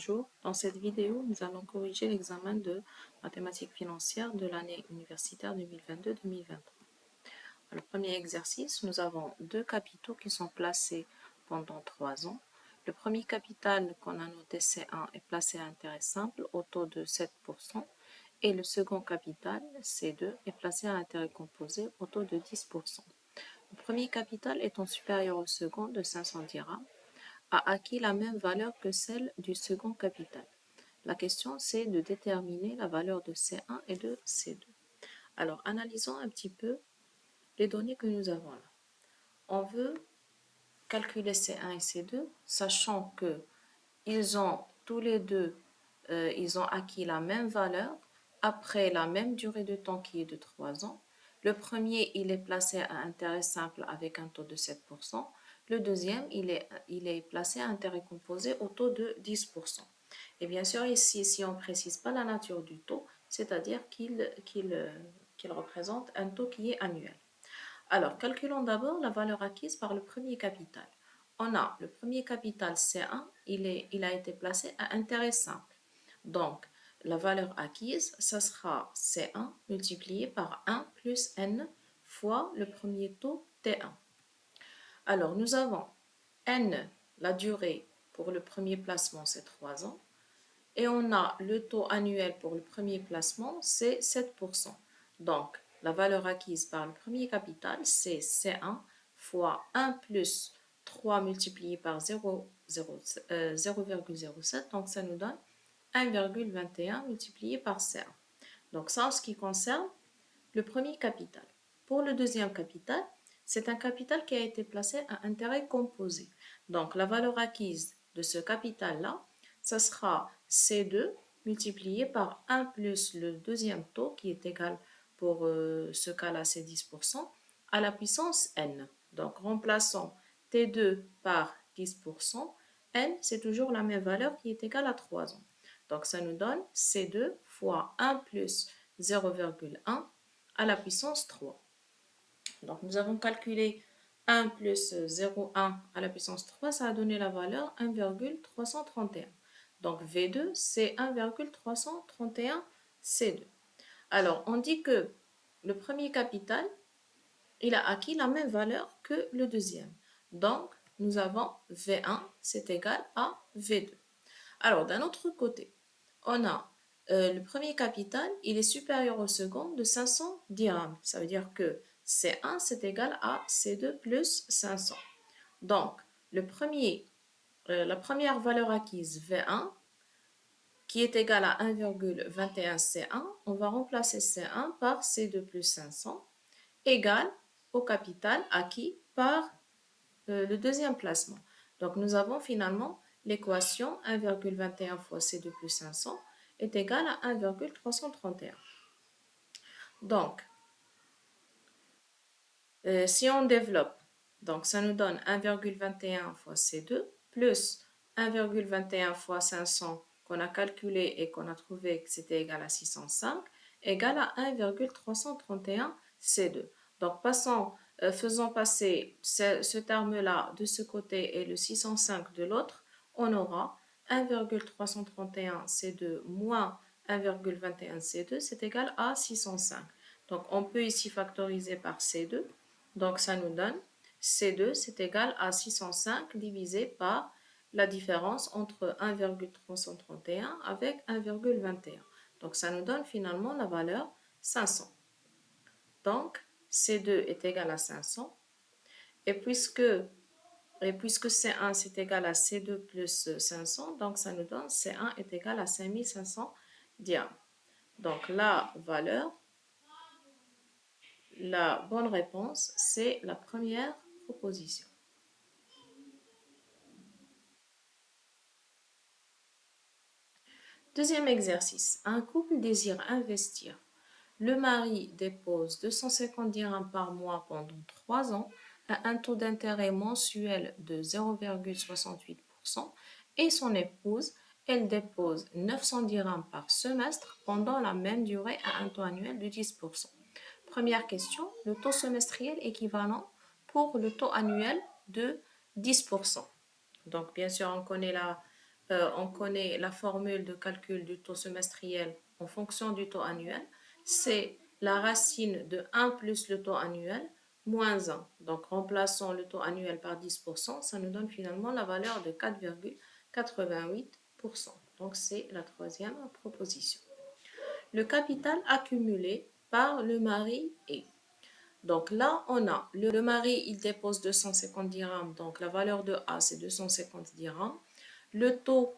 Bonjour, dans cette vidéo, nous allons corriger l'examen de mathématiques financières de l'année universitaire 2022-2023. Le premier exercice, nous avons deux capitaux qui sont placés pendant 3 ans. Le premier capital qu'on a noté C1 est placé à intérêt simple au taux de 7% et le second capital C2 est placé à intérêt composé au taux de 10%. Le premier capital étant supérieur au second de 500 dirhams a acquis la même valeur que celle du second capital. La question, c'est de déterminer la valeur de C1 et de C2. Alors, analysons un petit peu les données que nous avons là. On veut calculer C1 et C2, sachant que ils ont tous les deux, ils ont acquis la même valeur après la même durée de temps qui est de 3 ans. Le premier, il est placé à intérêt simple avec un taux de 7%. Le deuxième, il est placé à intérêt composé au taux de 10%. Et bien sûr, ici, si on ne précise pas la nature du taux, c'est-à-dire qu'il représente un taux qui est annuel. Alors, calculons d'abord la valeur acquise par le premier capital. On a le premier capital C1, il a été placé à intérêt simple. Donc, la valeur acquise, ça sera C1 multiplié par 1 plus N fois le premier taux T1. Alors, nous avons N, la durée pour le premier placement, c'est 3 ans. Et on a le taux annuel pour le premier placement, c'est 7%. Donc, la valeur acquise par le premier capital, c'est C1 fois 1 plus 3 multiplié par 0,07. Donc, ça nous donne 1,21 multiplié par C1. Donc, ça en ce qui concerne le premier capital. Pour le deuxième capital, c'est un capital qui a été placé à intérêt composé. Donc, la valeur acquise de ce capital-là, ça sera C2 multiplié par 1 plus le deuxième taux qui est égal pour ce cas-là, c'est 10%, à la puissance n. Donc, remplaçons T2 par 10%, n, c'est toujours la même valeur qui est égale à 3 ans. Donc, ça nous donne C2 fois 1 plus 0,1 à la puissance 3. Donc, nous avons calculé 1 plus 0,1 à la puissance 3, ça a donné la valeur 1,331. Donc, V2, c'est 1,331 C2. Alors, on dit que le premier capital, il a acquis la même valeur que le deuxième. Donc, nous avons V1, c'est égal à V2. Alors, d'un autre côté, on a le premier capital, il est supérieur au second de 500 dirhams. Ça veut dire que C1, c'est égal à C2 plus 500. Donc, la première valeur acquise, V1, qui est égale à 1,21 C1, on va remplacer C1 par C2 plus 500, égale au capital acquis par le deuxième placement. Donc, nous avons finalement l'équation 1,21 fois C2 plus 500 est égale à 1,331. Donc, si on développe, donc ça nous donne 1,21 fois C2 plus 1,21 fois 500 qu'on a calculé et qu'on a trouvé que c'était égal à 605 égale à 1,331 C2. Donc, faisons passer ce terme-là de ce côté et le 605 de l'autre, on aura 1,331 C2 moins 1,21 C2, c'est égal à 605. Donc, on peut ici factoriser par C2. Donc, ça nous donne C2, c'est égal à 605 divisé par la différence entre 1,331 avec 1,21. Donc, ça nous donne finalement la valeur 500. Donc, C2 est égal à 500. Et puisque C1 c'est égal à C2 plus 500, donc ça nous donne C1 est égal à 5500 dirhams. Donc, la bonne réponse, c'est la première proposition. Deuxième exercice. Un couple désire investir. Le mari dépose 250 dirhams par mois pendant 3 ans à un taux d'intérêt mensuel de 0,68% et son épouse, elle dépose 900 dirhams par semestre pendant la même durée à un taux annuel de 10%. Première question, le taux semestriel équivalent pour le taux annuel de 10%. Donc, bien sûr, on connaît on connaît la formule de calcul du taux semestriel en fonction du taux annuel. C'est la racine de 1 plus le taux annuel moins 1. Donc, remplaçons le taux annuel par 10%, ça nous donne finalement la valeur de 4,88%. Donc, c'est la troisième proposition. Le capital accumulé par le mari est. Donc là, on a le mari, il dépose 250 dirhams. Donc la valeur de A, c'est 250 dirhams. Le taux,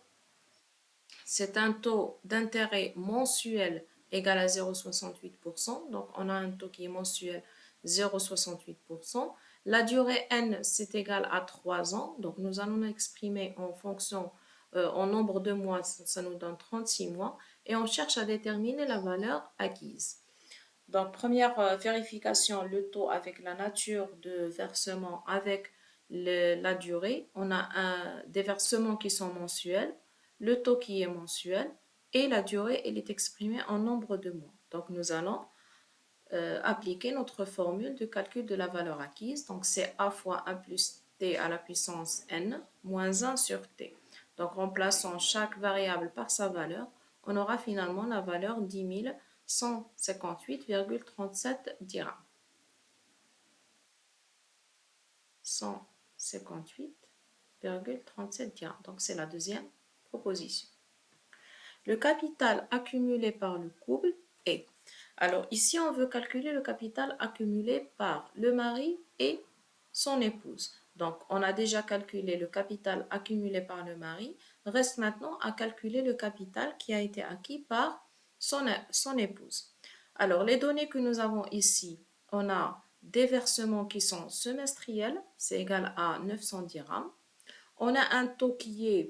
c'est un taux d'intérêt mensuel égal à 0,68%. Donc on a un taux qui est mensuel 0,68%. La durée N, c'est égal à 3 ans. Donc nous allons exprimer en fonction, en nombre de mois, ça nous donne 36 mois. Et on cherche à déterminer la valeur acquise. Donc, première vérification, le taux avec la nature de versement, avec la durée. On a des versements qui sont mensuels, le taux qui est mensuel et la durée, elle est exprimée en nombre de mois. Donc, nous allons appliquer notre formule de calcul de la valeur acquise. Donc, c'est A fois 1 plus T à la puissance N moins 1 sur T. Donc, remplaçant chaque variable par sa valeur, on aura finalement la valeur 10 158,37 dirhams. 158,37 dirhams. Donc, c'est la deuxième proposition. Le capital accumulé par le couple est. Alors, ici, on veut calculer le capital accumulé par le mari et son épouse. Donc, on a déjà calculé le capital accumulé par le mari. Reste maintenant à calculer le capital qui a été acquis par son épouse. Alors, les données que nous avons ici, on a des versements qui sont semestriels, c'est égal à 900 dirhams. On a un taux qui est,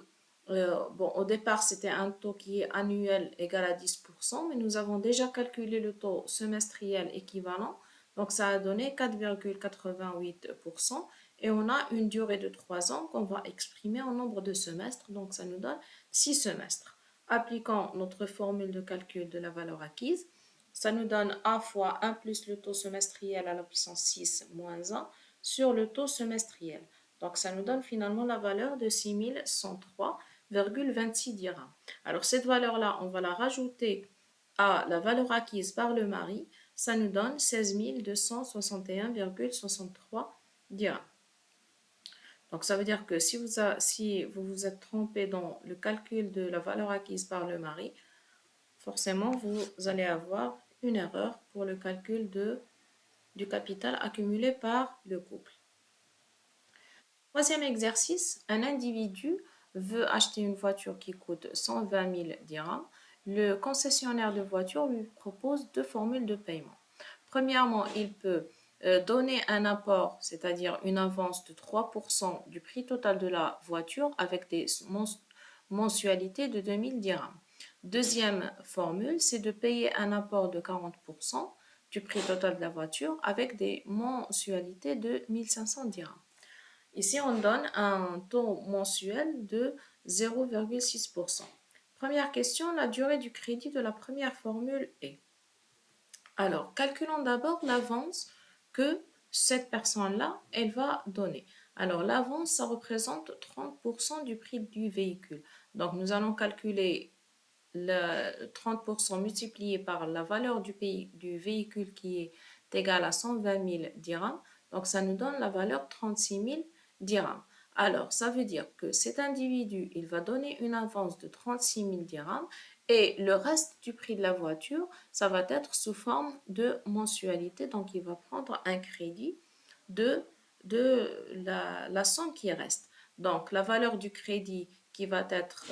au départ, c'était un taux qui est annuel égal à 10%, mais nous avons déjà calculé le taux semestriel équivalent, donc ça a donné 4,88%, et on a une durée de 3 ans qu'on va exprimer en nombre de semestres, donc ça nous donne 6 semestres. Appliquant notre formule de calcul de la valeur acquise, ça nous donne A fois 1 plus le taux semestriel à la puissance 6 moins 1 sur le taux semestriel. Donc, ça nous donne finalement la valeur de 6103,26 dirhams. Alors, cette valeur-là, on va la rajouter à la valeur acquise par le mari. Ça nous donne 16 261,63 dirhams. Donc, ça veut dire que si vous vous êtes trompé dans le calcul de la valeur acquise par le mari, forcément, vous allez avoir une erreur pour le calcul du capital accumulé par le couple. Troisième exercice, un individu veut acheter une voiture qui coûte 120 000 dirhams. Le concessionnaire de voiture lui propose deux formules de paiement. Premièrement, il peut donner un apport, c'est-à-dire une avance de 3% du prix total de la voiture avec des mensualités de 2000 dirhams. Deuxième formule, c'est de payer un apport de 40% du prix total de la voiture avec des mensualités de 1500 dirhams. Ici, on donne un taux mensuel de 0,6%. Première question, la durée du crédit de la première formule est. Alors, calculons d'abord l'avance que cette personne-là, elle va donner. Alors, l'avance, ça représente 30% du prix du véhicule. Donc, nous allons calculer le 30% multiplié par la valeur du véhicule qui est égale à 120 000 dirhams. Donc, ça nous donne la valeur 36 000 dirhams. Alors, ça veut dire que cet individu, il va donner une avance de 36 000 dirhams et le reste du prix de la voiture, ça va être sous forme de mensualité. Donc, il va prendre un crédit de la somme qui reste. Donc, la valeur du crédit qui va être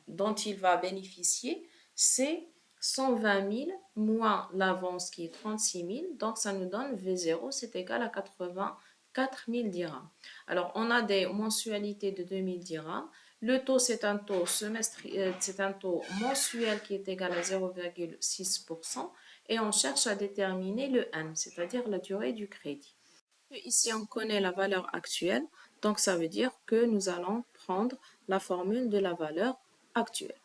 dont il va bénéficier, c'est 120 000 moins l'avance qui est 36 000. Donc, ça nous donne V0, c'est égal à 84 000 dirhams. Alors, on a des mensualités de 2000 dirhams. Le taux, c'est un taux c'est un taux mensuel qui est égal à 0,6%. Et on cherche à déterminer le N, c'est-à-dire la durée du crédit. Ici, on connaît la valeur actuelle. Donc, ça veut dire que nous allons prendre la formule de la valeur actuelle.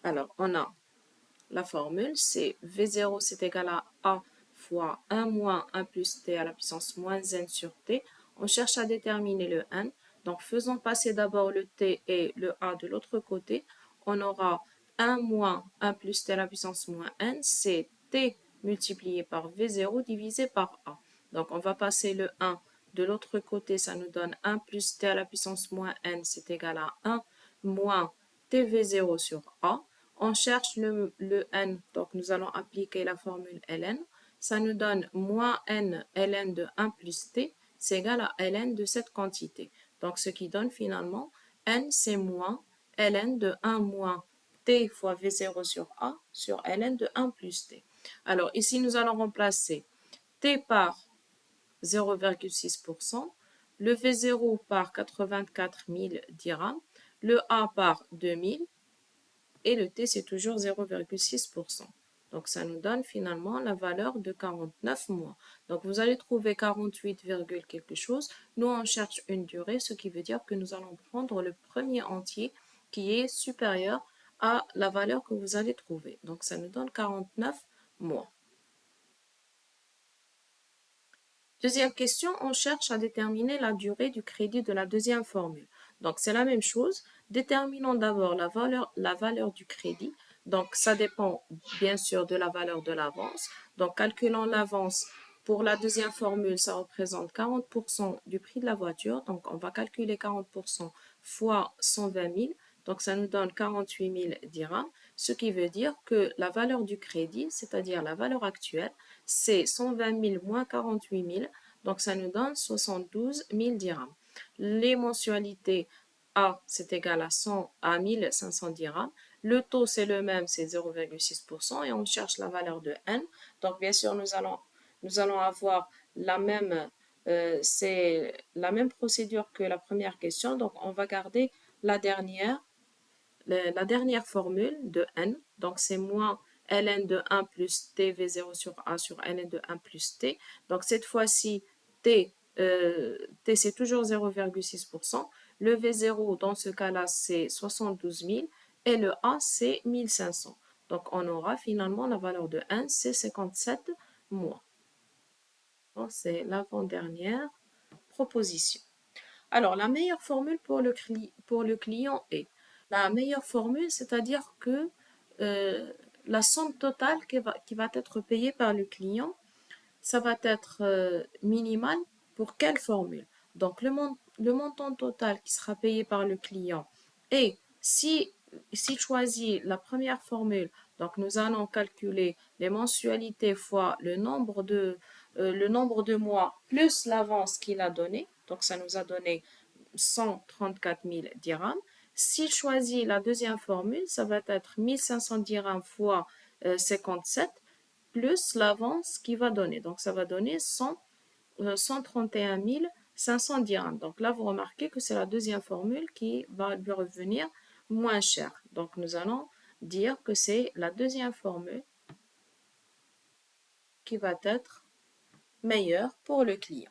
Alors, on a la formule, c'est V0, c'est égal à A fois 1 moins 1 plus T à la puissance moins N sur T. On cherche à déterminer le N. Donc, faisons passer d'abord le t et le a de l'autre côté. On aura 1 moins 1 plus t à la puissance moins n, c'est t multiplié par v0 divisé par a. Donc, on va passer le 1 de l'autre côté, ça nous donne 1 plus t à la puissance moins n, c'est égal à 1 moins tv0 sur a. On cherche le n, donc nous allons appliquer la formule ln. Ça nous donne moins n ln de 1 plus t, c'est égal à ln de cette quantité. Donc, ce qui donne finalement n, c'est moins ln de 1 moins t fois v0 sur a sur ln de 1 plus t. Alors, ici, nous allons remplacer t par 0,6%, le V0 par 84 000 dirhams, le A par 2000 et le T c'est toujours 0,6%. Donc ça nous donne finalement la valeur de 49 mois. Donc vous allez trouver 48, quelque chose. Nous on cherche une durée, ce qui veut dire que nous allons prendre le premier entier qui est supérieur à la valeur que vous allez trouver. Donc ça nous donne 49 mois. Deuxième question, on cherche à déterminer la durée du crédit de la deuxième formule. Donc, c'est la même chose. Déterminons d'abord la valeur du crédit. Donc, ça dépend bien sûr de la valeur de l'avance. Donc, calculons l'avance. Pour la deuxième formule, ça représente 40% du prix de la voiture. Donc, on va calculer 40% fois 120 000. Donc, ça nous donne 48 000 dirhams, ce qui veut dire que la valeur du crédit, c'est-à-dire la valeur actuelle, c'est 120 000 moins 48 000, donc ça nous donne 72 000 dirhams. Les mensualités A, c'est égal à 100 à 1500 dirhams. Le taux, c'est le même, c'est 0,6%, et on cherche la valeur de N. Donc, bien sûr, nous allons avoir c'est la même procédure que la première question. Donc, on va garder la dernière formule de n, donc c'est moins ln de 1 plus t v0 sur a sur ln de 1 plus t. Donc cette fois-ci, t c'est toujours 0,6%. Le v0 dans ce cas-là, c'est 72 000 et le a, c'est 1500. Donc on aura finalement la valeur de n, c'est 57 mois. C'est l'avant-dernière proposition. Alors, la meilleure formule pour le client est la meilleure formule, c'est-à-dire que la somme totale qui va être payée par le client, ça va être minimal pour quelle formule? Donc, le montant total qui sera payé par le client. Et s'il choisit la première formule, donc nous allons calculer les mensualités fois le nombre de mois plus l'avance qu'il a donné. Donc, ça nous a donné 134 000 dirhams. S'il choisit la deuxième formule, ça va être 1500 dirhams fois 57 plus l'avance qui va donner. Donc, ça va donner 131 500 dirhams. Donc là, vous remarquez que c'est la deuxième formule qui va lui revenir moins cher. Donc, nous allons dire que c'est la deuxième formule qui va être meilleure pour le client.